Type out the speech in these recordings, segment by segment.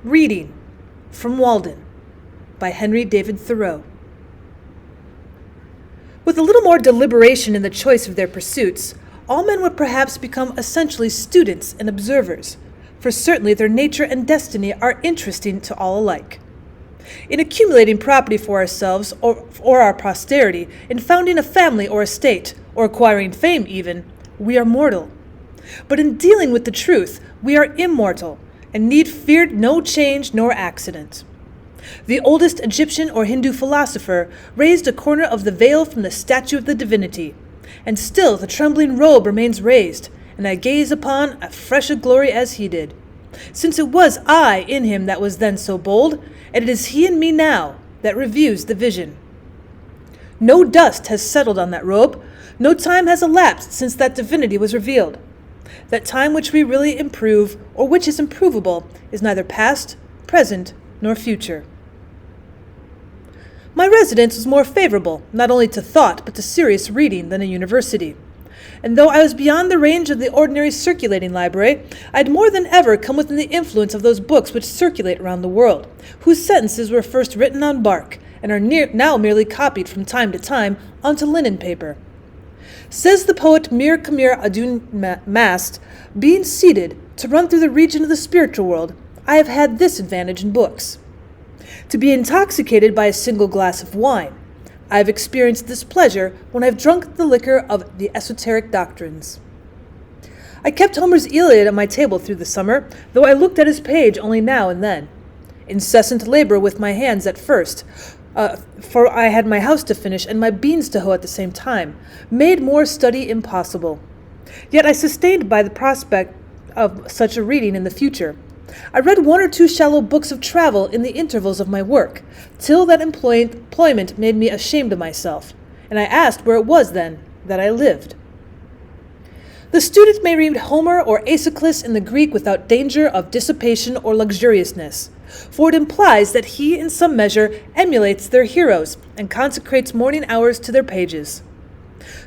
Reading from Walden by Henry David Thoreau. With a little more deliberation in the choice of their pursuits, all men would perhaps become essentially students and observers, for certainly their nature and destiny are interesting to all alike. In accumulating property for ourselves or our posterity, in founding a family or estate, or acquiring fame even, we are mortal. But in dealing with the truth, we are immortal, and need fear no change nor accident. The oldest Egyptian or Hindu philosopher raised a corner of the veil from the statue of the divinity, and still the trembling robe remains raised, and I gaze upon as fresh a glory as he did. Since it was I in him that was then so bold, and it is he in me now that reviews the vision. No dust has settled on that robe, no time has elapsed since that divinity was revealed. That time which we really improve, or which is improvable, is neither past, present, nor future. My residence was more favorable, not only to thought, but to serious reading than a university. And though I was beyond the range of the ordinary circulating library, I had more than ever come within the influence of those books which circulate around the world, whose sentences were first written on bark, and are now merely copied from time to time onto linen paper. Says the poet Mir Kamir Adun Mast, being seated to run through the region of the spiritual world, I have had this advantage in books. To be intoxicated by a single glass of wine, I have experienced this pleasure when I have drunk the liquor of the esoteric doctrines. I kept Homer's Iliad on my table through the summer, though I looked at his page only now and then. Incessant labor with my hands at first, for I had my house to finish and my beans to hoe at the same time, made more study impossible. Yet I sustained by the prospect of such a reading in the future. I read one or two shallow books of travel in the intervals of my work, till that employment made me ashamed of myself, and I asked where it was then that I lived. The student may read Homer or Aeschylus in the Greek without danger of dissipation or luxuriousness, for it implies that he in some measure emulates their heroes and consecrates morning hours to their pages.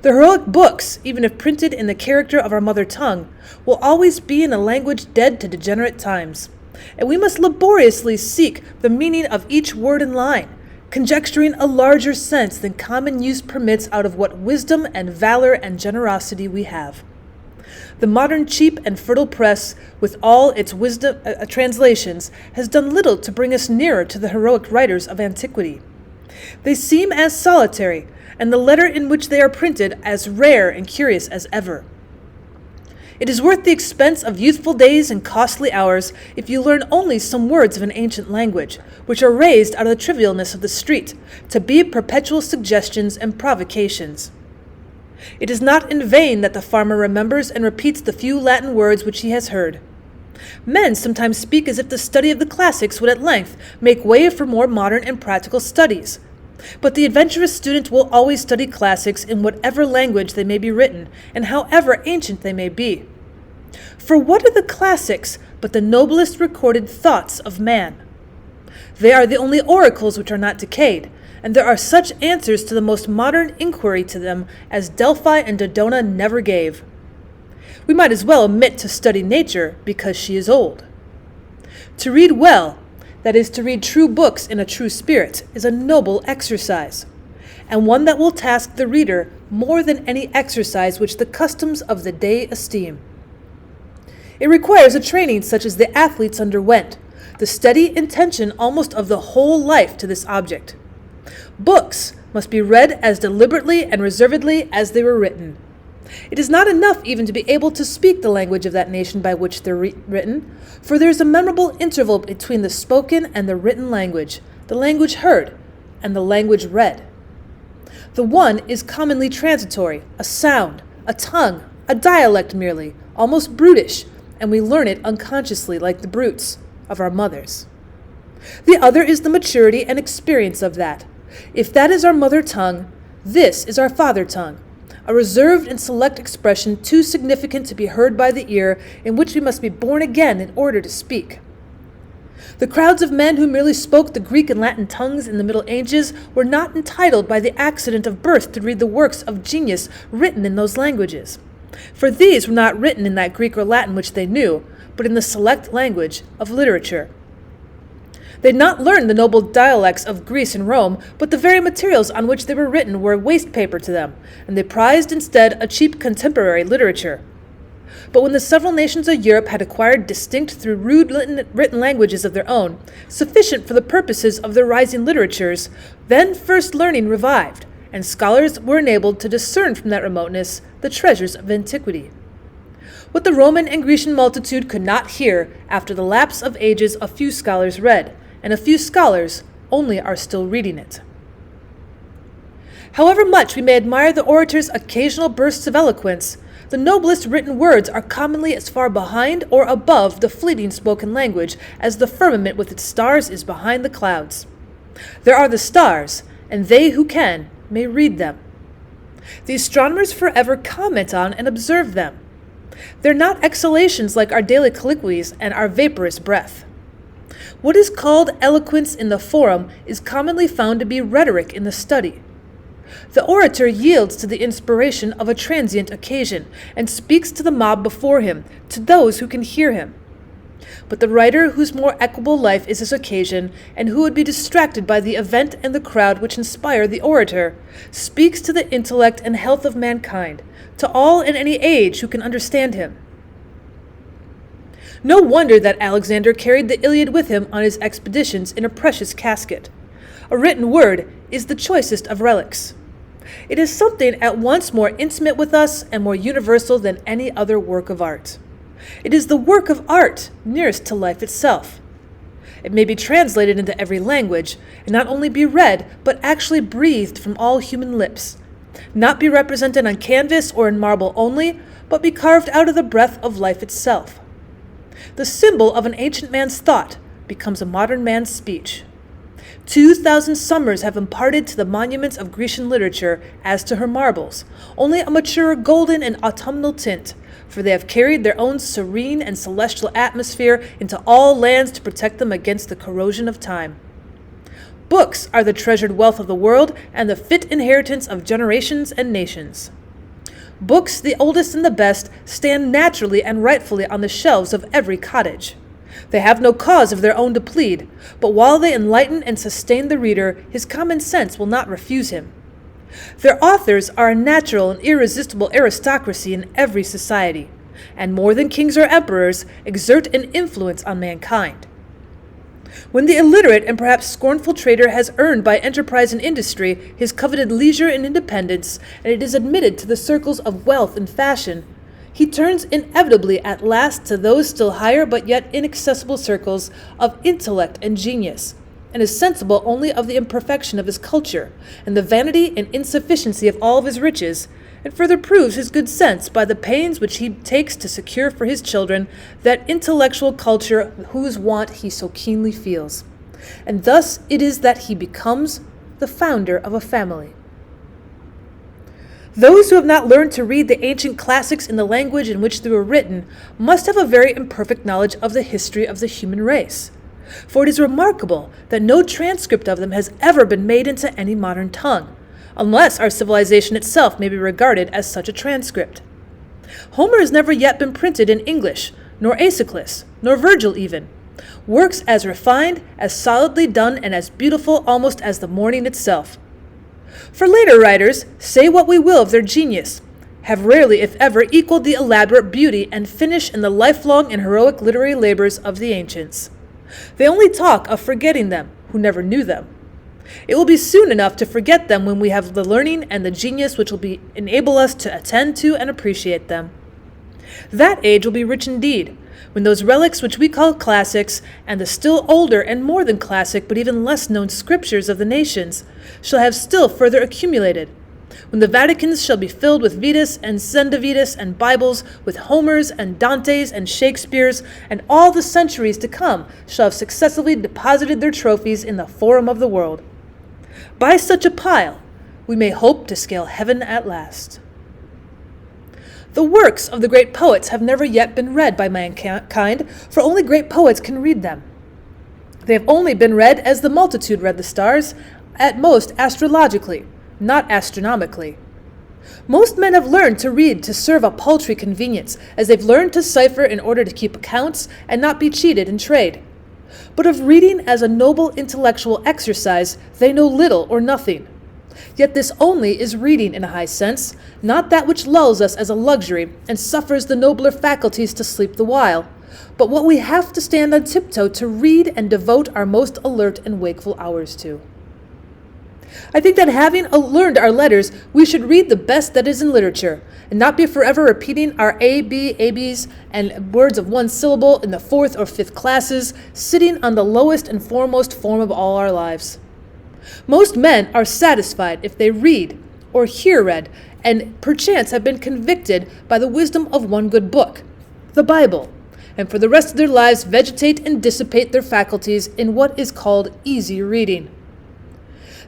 The heroic books, even if printed in the character of our mother tongue, will always be in a language dead to degenerate times, and we must laboriously seek the meaning of each word and line, conjecturing a larger sense than common use permits out of what wisdom and valor and generosity we have. The modern cheap and fertile press, with all its wisdom translations, has done little to bring us nearer to the heroic writers of antiquity. They seem as solitary, and the letter in which they are printed as rare and curious as ever. It is worth the expense of youthful days and costly hours if you learn only some words of an ancient language, which are raised out of the trivialness of the street, to be perpetual suggestions and provocations. It is not in vain that the farmer remembers and repeats the few Latin words which he has heard. Men sometimes speak as if the study of the classics would at length make way for more modern and practical studies. But the adventurous student will always study classics in whatever language they may be written, and however ancient they may be. For what are the classics but the noblest recorded thoughts of man? They are the only oracles which are not decayed, and there are such answers to the most modern inquiry to them as Delphi and Dodona never gave. We might as well omit to study nature because she is old. To read well, that is, to read true books in a true spirit, is a noble exercise, and one that will task the reader more than any exercise which the customs of the day esteem. It requires a training such as the athletes underwent, the steady intention almost of the whole life to this object. Books must be read as deliberately and reservedly as they were written. It is not enough even to be able to speak the language of that nation by which they're written, for there is a memorable interval between the spoken and the written language, the language heard, and the language read. The one is commonly transitory, a sound, a tongue, a dialect merely, almost brutish, and we learn it unconsciously like the brutes of our mothers. The other is the maturity and experience of that. If that is our mother tongue, this is our father tongue, a reserved and select expression too significant to be heard by the ear, in which we must be born again in order to speak. The crowds of men who merely spoke the Greek and Latin tongues in the Middle Ages were not entitled by the accident of birth to read the works of genius written in those languages, for these were not written in that Greek or Latin which they knew, but in the select language of literature. They had not learned the noble dialects of Greece and Rome, but the very materials on which they were written were waste paper to them, and they prized instead a cheap contemporary literature. But when the several nations of Europe had acquired distinct through rude written languages of their own, sufficient for the purposes of their rising literatures, then first learning revived, and scholars were enabled to discern from that remoteness the treasures of antiquity. What the Roman and Grecian multitude could not hear, after the lapse of ages a few scholars read, and a few scholars only are still reading it. However much we may admire the orator's occasional bursts of eloquence, the noblest written words are commonly as far behind or above the fleeting spoken language as the firmament with its stars is behind the clouds. There are the stars, and they who can may read them. The astronomers forever comment on and observe them. They're not exhalations like our daily colloquies and our vaporous breath. What is called eloquence in the forum is commonly found to be rhetoric in the study. The orator yields to the inspiration of a transient occasion and speaks to the mob before him, to those who can hear him. But the writer whose more equable life is his occasion, and who would be distracted by the event and the crowd which inspire the orator, speaks to the intellect and health of mankind, to all in any age who can understand him. No wonder that Alexander carried the Iliad with him on his expeditions in a precious casket. A written word is the choicest of relics. It is something at once more intimate with us and more universal than any other work of art. It is the work of art nearest to life itself. It may be translated into every language, and not only be read, but actually breathed from all human lips. Not be represented on canvas or in marble only, but be carved out of the breath of life itself. The symbol of an ancient man's thought becomes a modern man's speech. 2,000 summers have imparted to the monuments of Grecian literature, as to her marbles, only a maturer golden and autumnal tint, for they have carried their own serene and celestial atmosphere into all lands to protect them against the corrosion of time. Books are the treasured wealth of the world and the fit inheritance of generations and nations. Books, the oldest and the best, stand naturally and rightfully on the shelves of every cottage. They have no cause of their own to plead, but while they enlighten and sustain the reader, his common sense will not refuse him. Their authors are a natural and irresistible aristocracy in every society, and more than kings or emperors, exert an influence on mankind. When the illiterate and perhaps scornful trader has earned by enterprise and industry his coveted leisure and independence, and it is admitted to the circles of wealth and fashion, he turns inevitably at last to those still higher but yet inaccessible circles of intellect and genius, and is sensible only of the imperfection of his culture, and the vanity and insufficiency of all of his riches, and further proves his good sense by the pains which he takes to secure for his children that intellectual culture whose want he so keenly feels. And thus it is that he becomes the founder of a family. Those who have not learned to read the ancient classics in the language in which they were written must have a very imperfect knowledge of the history of the human race. For it is remarkable that no transcript of them has ever been made into any modern tongue, unless our civilization itself may be regarded as such a transcript. Homer has never yet been printed in English, nor Aeschylus, nor Virgil even. Works as refined, as solidly done, and as beautiful almost as the morning itself. For later writers, say what we will of their genius, have rarely, if ever, equaled the elaborate beauty and finish in the lifelong and heroic literary labors of the ancients. They only talk of forgetting them, who never knew them. It will be soon enough to forget them when we have the learning and the genius which will enable us to attend to and appreciate them. That age will be rich indeed, when those relics which we call classics, and the still older and more than classic but even less known scriptures of the nations, shall have still further accumulated, when the Vaticans shall be filled with Vedas and Zendavidas and Bibles, with Homers and Dantes and Shakespeares, and all the centuries to come shall have successively deposited their trophies in the forum of the world. By such a pile, we may hope to scale heaven at last. The works of the great poets have never yet been read by mankind, for only great poets can read them. They have only been read as the multitude read the stars, at most astrologically, not astronomically. Most men have learned to read to serve a paltry convenience, as they've learned to cipher in order to keep accounts and not be cheated in trade. But of reading as a noble intellectual exercise they know little or nothing. Yet this only is reading in a high sense, not that which lulls us as a luxury and suffers the nobler faculties to sleep the while, but what we have to stand on tiptoe to read and devote our most alert and wakeful hours to. I think that having learned our letters, we should read the best that is in literature, and not be forever repeating our ABs, and words of one syllable in the 4th or 5th classes, sitting on the lowest and foremost form of all our lives. Most men are satisfied if they read, or hear read, and perchance have been convicted by the wisdom of one good book, the Bible, and for the rest of their lives vegetate and dissipate their faculties in what is called easy reading.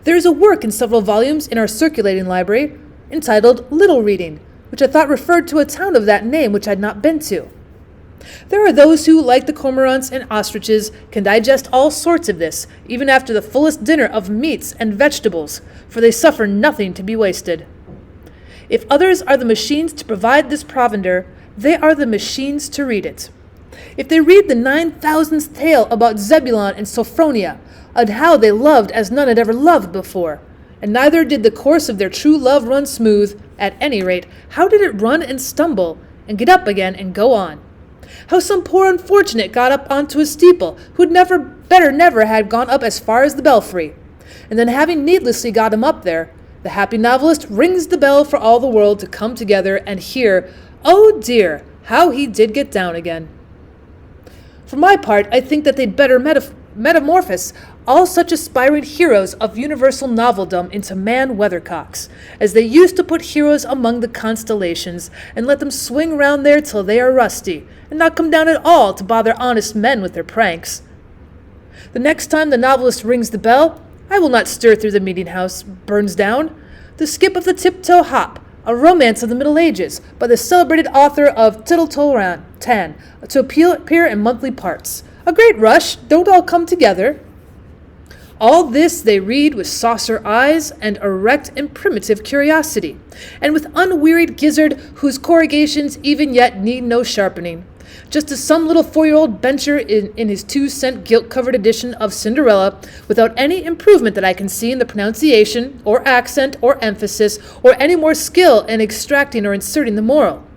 There is a work in several volumes in our circulating library entitled Little Reading, which I thought referred to a town of that name which I had not been to. There are those who, like the cormorants and ostriches, can digest all sorts of this, even after the fullest dinner of meats and vegetables, for they suffer nothing to be wasted. If others are the machines to provide this provender, they are the machines to read it. If they read the 9,000th tale about Zebulon and Sophronia, and how they loved as none had ever loved before, and neither did the course of their true love run smooth, at any rate, how did it run and stumble, and get up again and go on? How some poor unfortunate got up onto a steeple, who'd never had gone up as far as the belfry, and then having needlessly got him up there, the happy novelist rings the bell for all the world to come together and hear, oh dear, how he did get down again. For my part, I think that they'd better metamorphose all such aspiring heroes of universal noveldom into man-weathercocks, as they used to put heroes among the constellations, and let them swing round there till they are rusty, and not come down at all to bother honest men with their pranks. The next time the novelist rings the bell, I will not stir through the meeting-house, burns down. The Skip of the Tiptoe Hop, a romance of the Middle Ages, by the celebrated author of Tittle-Tan, to appear in monthly parts. A great rush, don't all come together. All this they read with saucer eyes and erect and primitive curiosity, and with unwearied gizzard whose corrugations even yet need no sharpening, just as some little 4-year-old bencher in his 2-cent gilt-covered edition of Cinderella, without any improvement that I can see in the pronunciation, or accent, or emphasis, or any more skill in extracting or inserting the moral.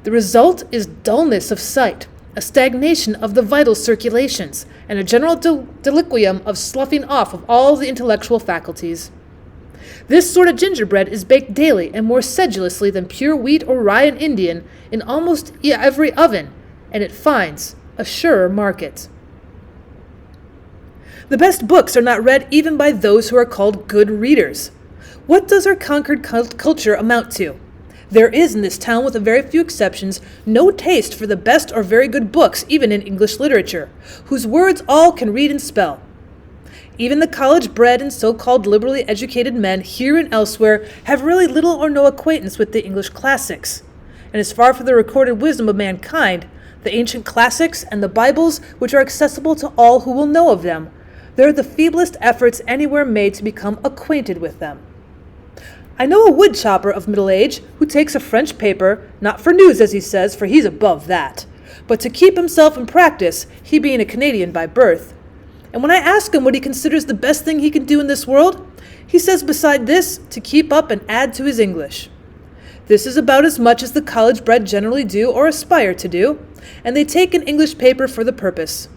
The result is dullness of sight, a stagnation of the vital circulations, and a general deliquium of sloughing off of all the intellectual faculties. This sort of gingerbread is baked daily and more sedulously than pure wheat or rye and Indian in almost every oven, and it finds a surer market. The best books are not read even by those who are called good readers. What does our conquered culture amount to? There is in this town, with a very few exceptions, no taste for the best or very good books, even in English literature, whose words all can read and spell. Even the college-bred and so-called liberally educated men here and elsewhere have really little or no acquaintance with the English classics. And as far from the recorded wisdom of mankind, the ancient classics and the Bibles, which are accessible to all who will know of them, they are the feeblest efforts anywhere made to become acquainted with them. I know a wood chopper of middle age who takes a French paper, not for news as he says, for he's above that, but to keep himself in practice, he being a Canadian by birth. And when I ask him what he considers the best thing he can do in this world, he says beside this, to keep up and add to his English. This is about as much as the college-bred generally do or aspire to do, and they take an English paper for the purpose.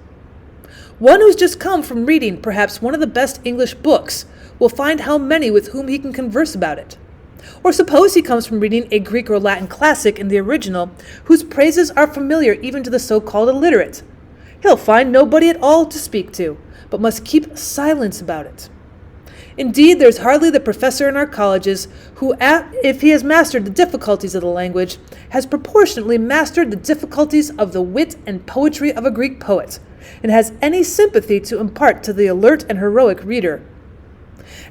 One who's just come from reading perhaps one of the best English books will find how many with whom he can converse about it. Or suppose he comes from reading a Greek or Latin classic in the original, whose praises are familiar even to the so-called illiterate. He'll find nobody at all to speak to, but must keep silence about it. Indeed, there's hardly the professor in our colleges who, if he has mastered the difficulties of the language, has proportionately mastered the difficulties of the wit and poetry of a Greek poet, and has any sympathy to impart to the alert and heroic reader.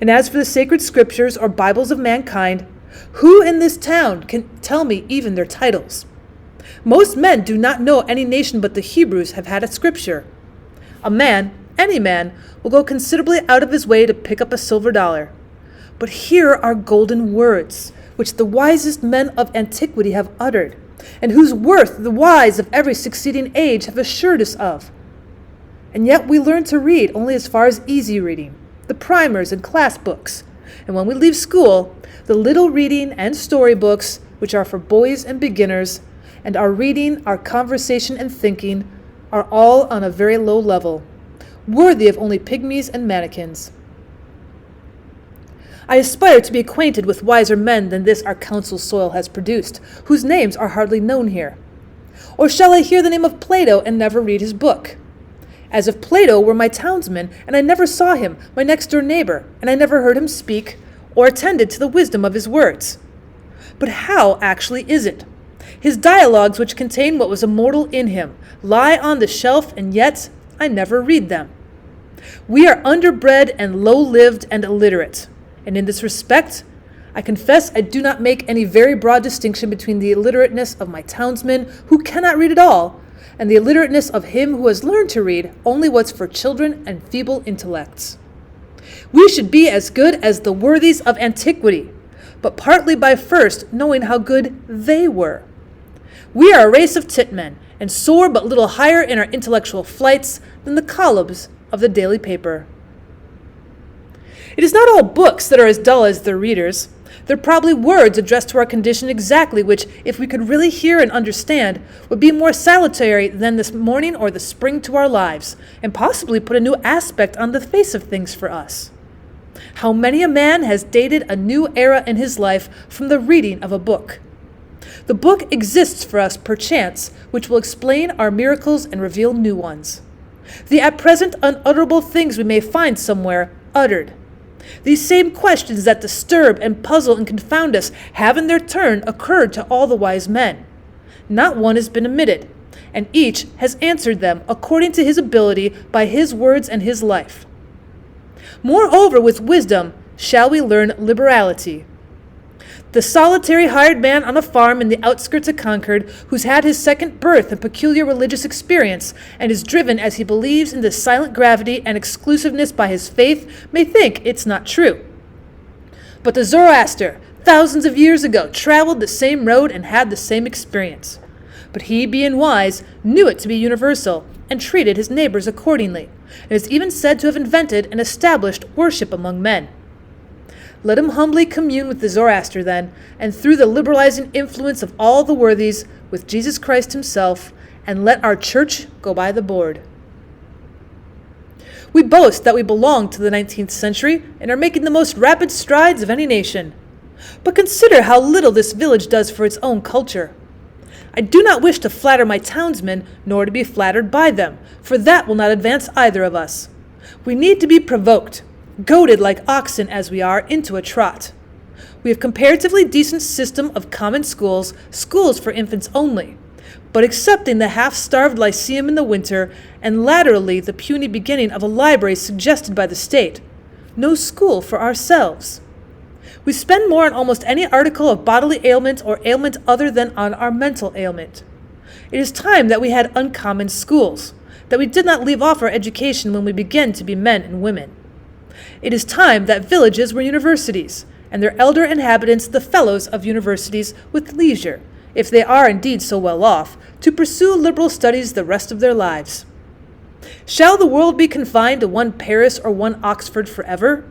And as for the sacred scriptures or Bibles of mankind, who in this town can tell me even their titles? Most men do not know any nation but the Hebrews have had a scripture. A man, any man, will go considerably out of his way to pick up a silver dollar. But here are golden words, which the wisest men of antiquity have uttered, and whose worth the wise of every succeeding age have assured us of. And yet we learn to read only as far as easy reading, the primers and class books. And when we leave school, the little reading and storybooks, which are for boys and beginners, and our reading, our conversation and thinking, are all on a very low level, worthy of only pygmies and mannequins. I aspire to be acquainted with wiser men than this our council soil has produced, whose names are hardly known here. Or shall I hear the name of Plato and never read his book? As if Plato were my townsman, and I never saw him, my next-door neighbor, and I never heard him speak, or attended to the wisdom of his words. But how actually is it? His dialogues, which contain what was immortal in him, lie on the shelf, and yet I never read them. We are underbred and low-lived and illiterate, and in this respect, I confess I do not make any very broad distinction between the illiterateness of my townsman, who cannot read at all, and the illiterateness of him who has learned to read only what's for children and feeble intellects. We should be as good as the worthies of antiquity, but partly by first knowing how good they were. We are a race of titmen, and soar but little higher in our intellectual flights than the columns of the daily paper. It is not all books that are as dull as their readers. There are probably words addressed to our condition exactly which, if we could really hear and understand, would be more salutary than this morning or the spring to our lives, and possibly put a new aspect on the face of things for us. How many a man has dated a new era in his life from the reading of a book. The book exists for us, perchance, which will explain our miracles and reveal new ones. The at present unutterable things we may find somewhere uttered. These same questions that disturb and puzzle and confound us have in their turn occurred to all the wise men. Not one has been omitted, and each has answered them according to his ability by his words and his life. Moreover, with wisdom shall we learn liberality. The solitary hired man on a farm in the outskirts of Concord, who's had his second birth and peculiar religious experience, and is driven as he believes in the silent gravity and exclusiveness by his faith, may think it's not true. But the Zoroaster, thousands of years ago, traveled the same road and had the same experience. But he, being wise, knew it to be universal, and treated his neighbors accordingly, and is even said to have invented and established worship among men. Let him humbly commune with the Zoroaster then, and through the liberalizing influence of all the worthies, with Jesus Christ himself, and let our church go by the board. We boast that we belong to the 19th century and are making the most rapid strides of any nation. But consider how little this village does for its own culture. I do not wish to flatter my townsmen, nor to be flattered by them, for that will not advance either of us. We need to be provoked, goaded like oxen as we are into a trot. We have comparatively decent system of common schools, schools for infants only, but excepting the half-starved lyceum in the winter, and laterally the puny beginning of a library suggested by the state, no school for ourselves. We spend more on almost any article of bodily ailment or ailment other than on our mental ailment. It is time that we had uncommon schools, that we did not leave off our education when we began to be men and women. It is time that villages were universities, and their elder inhabitants the fellows of universities with leisure, if they are indeed so well off, to pursue liberal studies the rest of their lives. Shall the world be confined to one Paris or one Oxford forever?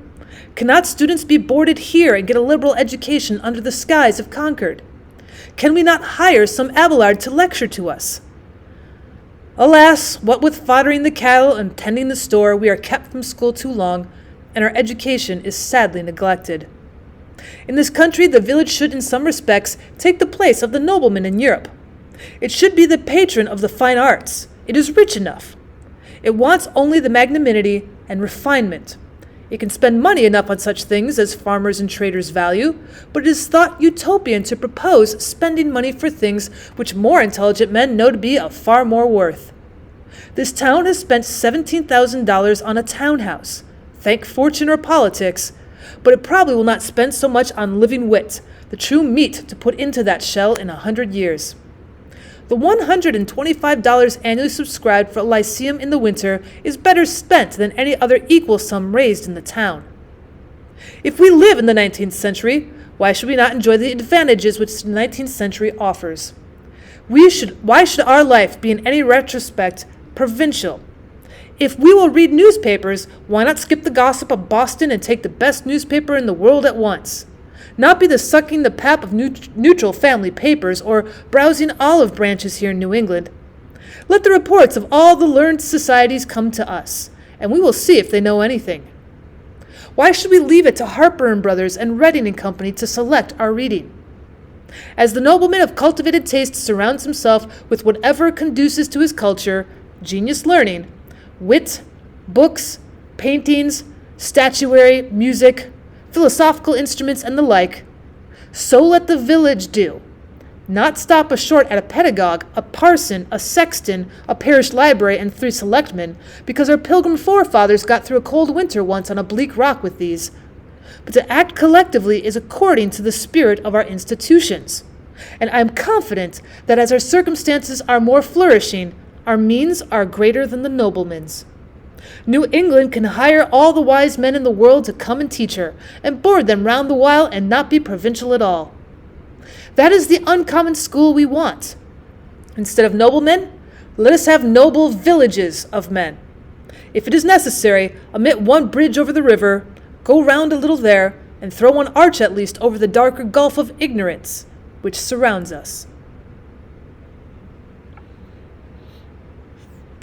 Cannot students be boarded here and get a liberal education under the skies of Concord? Can we not hire some Abelard to lecture to us? Alas, what with foddering the cattle and tending the store, we are kept from school too long, and our education is sadly neglected. In this country, the village should in some respects take the place of the nobleman in Europe. It should be the patron of the fine arts. It is rich enough. It wants only the magnanimity and refinement. It can spend money enough on such things as farmers and traders value, but it is thought utopian to propose spending money for things which more intelligent men know to be of far more worth. This town has spent $17,000 on a townhouse, thank fortune or politics, but it probably will not spend so much on living wit, the true meat to put into that shell in 100 years. The $125 annually subscribed for a lyceum in the winter is better spent than any other equal sum raised in the town. If we live in the 19th century, why should we not enjoy the advantages which the 19th century offers? Why should our life be in any retrospect provincial? If we will read newspapers, why not skip the gossip of Boston and take the best newspaper in the world at once? Not be the sucking the pap of neutral family papers or browsing olive branches here in New England. Let the reports of all the learned societies come to us, and we will see if they know anything. Why should we leave it to Harper and Brothers and Reading and Company to select our reading? As the nobleman of cultivated taste surrounds himself with whatever conduces to his culture, genius learning, wit, books, paintings, statuary, music, philosophical instruments, and the like, so let the village do. Not stop short at a pedagogue, a parson, a sexton, a parish library, and 3 selectmen, because our pilgrim forefathers got through a cold winter once on a bleak rock with these. But to act collectively is according to the spirit of our institutions. And I am confident that as our circumstances are more flourishing, our means are greater than the noblemen's. New England can hire all the wise men in the world to come and teach her, and board them round the while and not be provincial at all. That is the uncommon school we want. Instead of noblemen, let us have noble villages of men. If it is necessary, omit one bridge over the river, go round a little there, and throw one arch at least over the darker gulf of ignorance which surrounds us.